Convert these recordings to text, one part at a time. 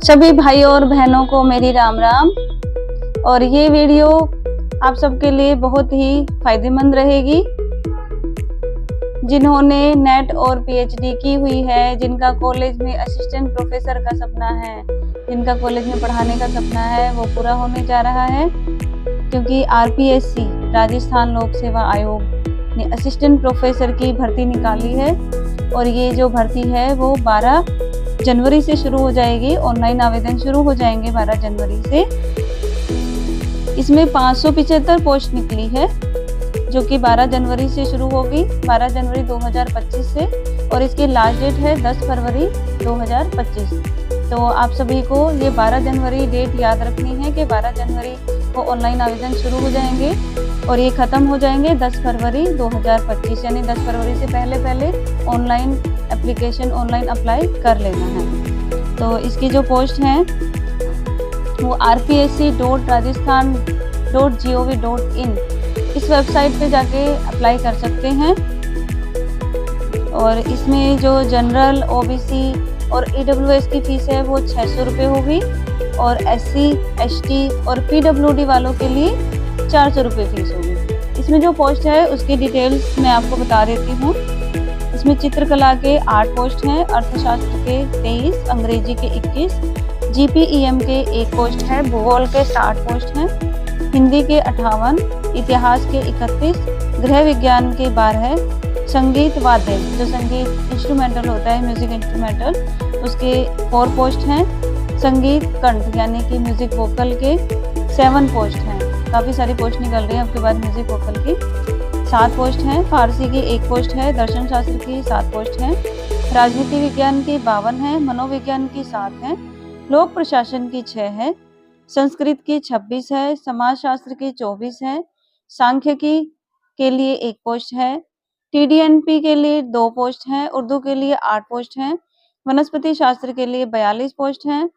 सभी भाइयों और बहनों को मेरी राम राम। और ये वीडियो आप सबके लिए बहुत ही फायदेमंद रहेगी। जिन्होंने नेट और पीएचडी की हुई है, जिनका कॉलेज में असिस्टेंट प्रोफेसर का सपना है, जिनका कॉलेज में पढ़ाने का सपना है, वो पूरा होने जा रहा है। क्योंकि आरपीएससी राजस्थान लोक सेवा आयोग ने असिस्टेंट प्रोफेसर की भर्ती निकाली है और ये जो भर्ती है वो 12 जनवरी से शुरू हो जाएगी। ऑनलाइन आवेदन शुरू हो जाएंगे 12 जनवरी से। इसमें 575 पोस्ट निकली है जो कि 12 जनवरी से शुरू होगी, 12 जनवरी 2025 से, और इसकी लास्ट डेट है 10 फरवरी 2025। तो आप सभी को ये 12 जनवरी डेट याद रखनी है कि 12 जनवरी को ऑनलाइन आवेदन शुरू हो जाएंगे और ये ख़त्म हो जाएंगे 10 फरवरी 2025, यानी 10 फरवरी से पहले ऑनलाइन एप्लीकेशन ऑनलाइन अप्लाई कर लेना है। तो इसकी जो पोस्ट हैं वो rpsc.rajasthan.gov.in इस वेबसाइट पे जाके अप्लाई कर सकते हैं। और इसमें जो जनरल, ओबीसी और ईडब्ल्यूएस की फीस है वो 600 रुपये होगी और एससी, एसटी और पीडब्ल्यूडी वालों के लिए 400 रुपये फीस होगी। इसमें जो पोस्ट है उसकी डिटेल्स मैं आपको बता देती हूँ। इसमें चित्रकला के 8 पोस्ट हैं, अर्थशास्त्र के 23, अंग्रेजी के 21, जीपीईएम के 1 पोस्ट है, भूगोल के 60 पोस्ट हैं, हिंदी के 58, इतिहास के 31, गृह विज्ञान के 12, संगीत वाद्य जो संगीत इंस्ट्रूमेंटल होता है, म्यूजिक इंस्ट्रूमेंटल, उसके 4 पोस्ट हैं, संगीत कंठ यानी कि म्यूजिक वोकल के 7 पोस्ट हैं। काफ़ी सारी पोस्ट निकल रही हैं आपके बाद म्यूजिक वोकल की। 7 पोस्ट हैं, फारसी की 1 पोस्ट है, दर्शन शास्त्र की 7 पोस्ट हैं, राजनीति विज्ञान की 52 है, मनोविज्ञान की 7 है, लोक प्रशासन की 6 है, संस्कृत की 26 है, समाजशास्त्र की 24 है, सांख्यिकी के लिए 1 पोस्ट है, टीडीएनपी के लिए 2 पोस्ट हैं, उर्दू के लिए 8 पोस्ट हैं, वनस्पति शास्त्र के लिए 42 पोस्ट हैं,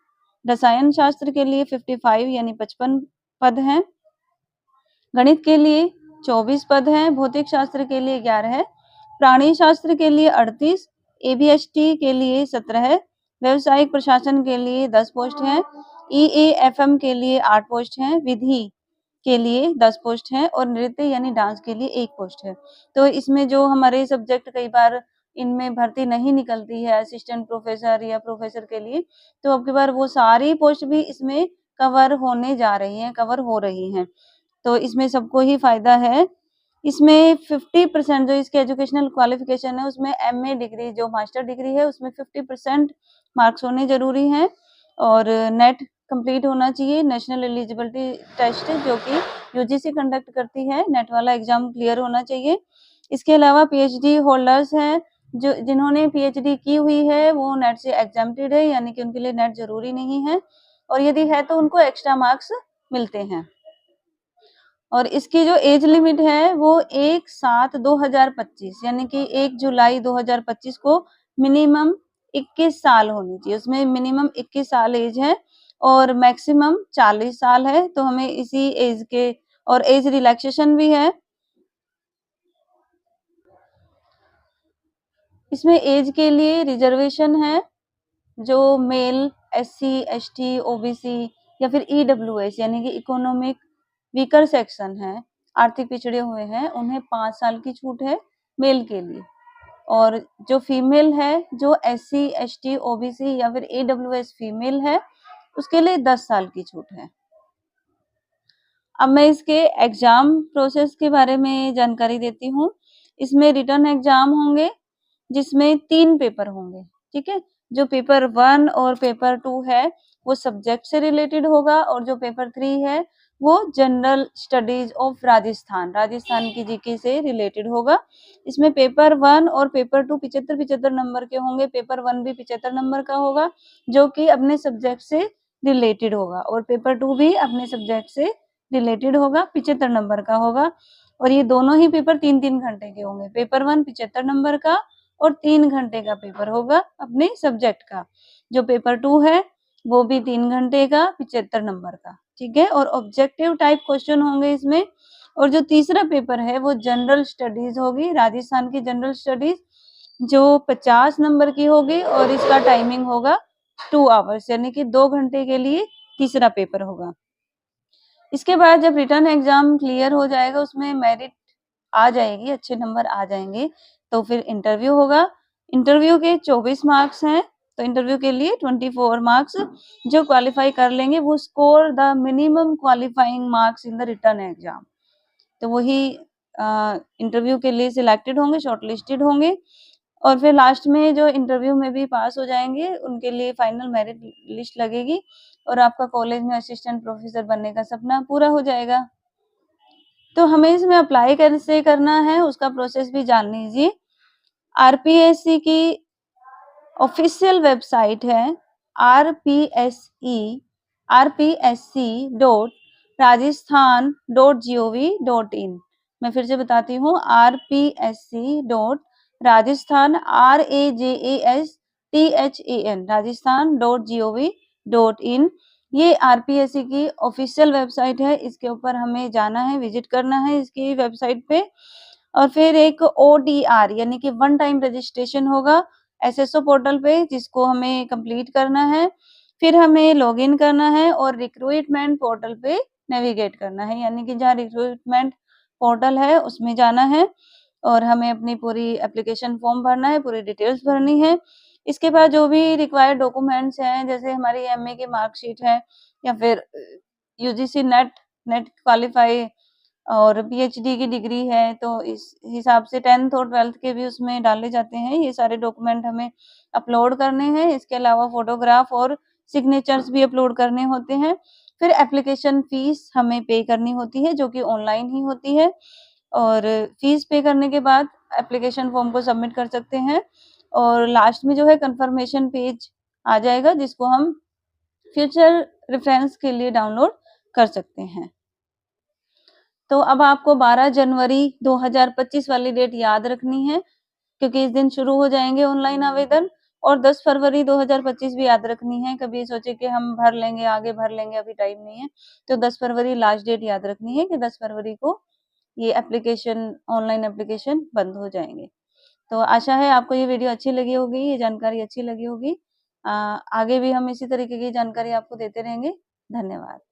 रसायन शास्त्र के लिए 55 यानी 55 पद हैं, गणित के लिए 24 पद हैं, भौतिक शास्त्र के लिए 11 है, प्राणी शास्त्र के लिए 38, एबीएसटी के लिए 17 है, व्यवसायिक प्रशासन के लिए 10 पोस्ट हैं, ईएएफएम के लिए 8 पोस्ट हैं, विधि के लिए 10 पोस्ट हैं और नृत्य यानी डांस के लिए 1 पोस्ट है। तो इसमें जो हमारे सब्जेक्ट कई बार इनमें भर्ती नहीं निकलती है असिस्टेंट प्रोफेसर या प्रोफेसर के लिए, तो अब की बार वो सारी पोस्ट भी इसमें कवर होने जा रही हैं, कवर हो रही हैं। तो इसमें सबको ही फायदा है। इसमें 50% जो इसके एजुकेशनल क्वालिफिकेशन है उसमें एमए डिग्री जो मास्टर डिग्री है उसमें 50% मार्क्स होने जरूरी हैं और नेट कंप्लीट होना चाहिए, नेशनल एलिजिबिलिटी टेस्ट जो कि यूजीसी कंडक्ट करती है, नेट वाला एग्जाम क्लियर होना चाहिए। इसके अलावा पीएचडी होल्डर्स हैं जो जिन्होंने पीएचडी की हुई है वो नेट से एग्जाम्प्टेड है, यानी कि उनके लिए नेट जरूरी नहीं है और यदि है तो उनको एक्स्ट्रा मार्क्स मिलते हैं। और इसकी जो एज लिमिट है वो 1/7/2025 यानी कि 1 जुलाई 2025 को मिनिमम 21 साल होनी चाहिए। उसमें मिनिमम 21 साल एज है और मैक्सिमम 40 साल है। तो हमें इसी एज के, और एज रिलैक्सेशन भी है। इसमें एज के लिए रिजर्वेशन है, जो मेल, एससी, एसटी, ओबीसी या फिर ईडब्ल्यूएस यानी कि इकोनॉमिक वीकर सेक्शन है, आर्थिक पिछड़े हुए हैं, उन्हें 5 साल की छूट है मेल के लिए। और जो फीमेल है, जो एससी, एसटी, ओबीसी या फिर ईडब्ल्यूएस फीमेल है, उसके लिए 10 साल की छूट है। अब मैं इसके एग्जाम प्रोसेस के बारे में जानकारी देती हूँ। इसमें रिटन एग्जाम होंगे जिसमें 3 पेपर होंगे, ठीक है। जो पेपर 1 और पेपर 2 है वो सब्जेक्ट से रिलेटेड होगा और जो पेपर 3 है वो जनरल स्टडीज ऑफ राजस्थान की जीके से रिलेटेड होगा। इसमें पेपर 1 और पेपर 2 75 नंबर के होंगे, पेपर 1 भी 75 नंबर का होगा जो कि अपने सब्जेक्ट से रिलेटेड होगा और पेपर 2 भी अपने सब्जेक्ट से रिलेटेड होगा, 75 नंबर का होगा। और ये दोनों ही पेपर 3-3 घंटे के होंगे। पेपर 1 75 नंबर का और 3 घंटे का पेपर होगा अपने सब्जेक्ट का। जो पेपर 2 है वो भी 3 घंटे का 75 नंबर का, ठीक है। और ऑब्जेक्टिव टाइप क्वेश्चन होंगे इसमें। और जो तीसरा पेपर है वो जनरल स्टडीज होगी, राजस्थान की जनरल स्टडीज, जो 50 नंबर की होगी और इसका टाइमिंग होगा 2 आवर्स, यानी कि 2 घंटे के लिए तीसरा पेपर होगा। इसके बाद जब रिटन एग्जाम क्लियर हो जाएगा, उसमें मेरिट आ जाएगी, अच्छे नंबर आ जाएंगे, तो फिर इंटरव्यू होगा। इंटरव्यू के 24 मार्क्स हैं, तो इंटरव्यू के लिए 24 मार्क्स जो क्वालिफाई कर लेंगे वो score the minimum qualifying marks in the written exam, तो वही इंटरव्यू के लिए सिलेक्टेड होंगे, शॉर्टलिस्टेड होंगे। और फिर लास्ट में जो इंटरव्यू में भी पास हो जाएंगे उनके लिए फाइनल मेरिट लिस्ट लगेगी और आपका कॉलेज में असिस्टेंट प्रोफेसर बनने का सपना पूरा हो जाएगा। तो हमें इसमें अप्लाई कैसे करना है उसका प्रोसेस भी जान लीजिए। आरपीएससी की ऑफिशियल वेबसाइट है rpsc.rajasthan.gov.in। मैं फिर से बताती हूँ, rpsc.rajasthan rajasthan.gov.in। ये आरपीएससी की ऑफिशियल वेबसाइट है, इसके ऊपर हमें जाना है, विजिट करना है इसकी वेबसाइट पे। और फिर एक ODR यानी कि वन टाइम रजिस्ट्रेशन होगा एसएसओ पोर्टल पे, जिसको हमें कंप्लीट करना है। फिर हमें लॉगिन करना है और रिक्रूटमेंट पोर्टल पे नेविगेट करना है, यानी कि जहाँ रिक्रूटमेंट पोर्टल है उसमें जाना है और हमें अपनी पूरी एप्लीकेशन फॉर्म भरना है, पूरी डिटेल्स भरनी है। इसके बाद जो भी रिक्वायर्ड डॉक्यूमेंट्स हैं, जैसे हमारी एमए की मार्कशीट है या फिर यूजीसी नेट क्वालिफाई और पीएचडी की डिग्री है, तो इस हिसाब से 10th और 12th के भी उसमें डाले जाते हैं। ये सारे डॉक्यूमेंट हमें अपलोड करने हैं। इसके अलावा फोटोग्राफ और सिग्नेचर्स भी अपलोड करने होते हैं। फिर एप्लीकेशन फीस हमें पे करनी होती है, जो कि ऑनलाइन ही होती है, और फीस पे करने के बाद एप्लीकेशन फॉर्म को सबमिट कर सकते हैं। और लास्ट में जो है कंफर्मेशन पेज आ जाएगा, जिसको हम फ्यूचर रेफरेंस के लिए डाउनलोड कर सकते हैं। तो अब आपको 12 जनवरी 2025 वाली डेट याद रखनी है, क्योंकि इस दिन शुरू हो जाएंगे ऑनलाइन आवेदन। और 10 फरवरी 2025 भी याद रखनी है, कभी सोचे कि हम भर लेंगे, आगे भर लेंगे, अभी टाइम नहीं है, तो 10 फरवरी लास्ट डेट याद रखनी है कि 10 फरवरी को ये एप्लीकेशन, ऑनलाइन एप्लीकेशन बंद हो जाएंगे। तो आशा है आपको ये वीडियो अच्छी लगी होगी, ये जानकारी अच्छी लगी होगी। आगे भी हम इसी तरीके की जानकारी आपको देते रहेंगे। धन्यवाद।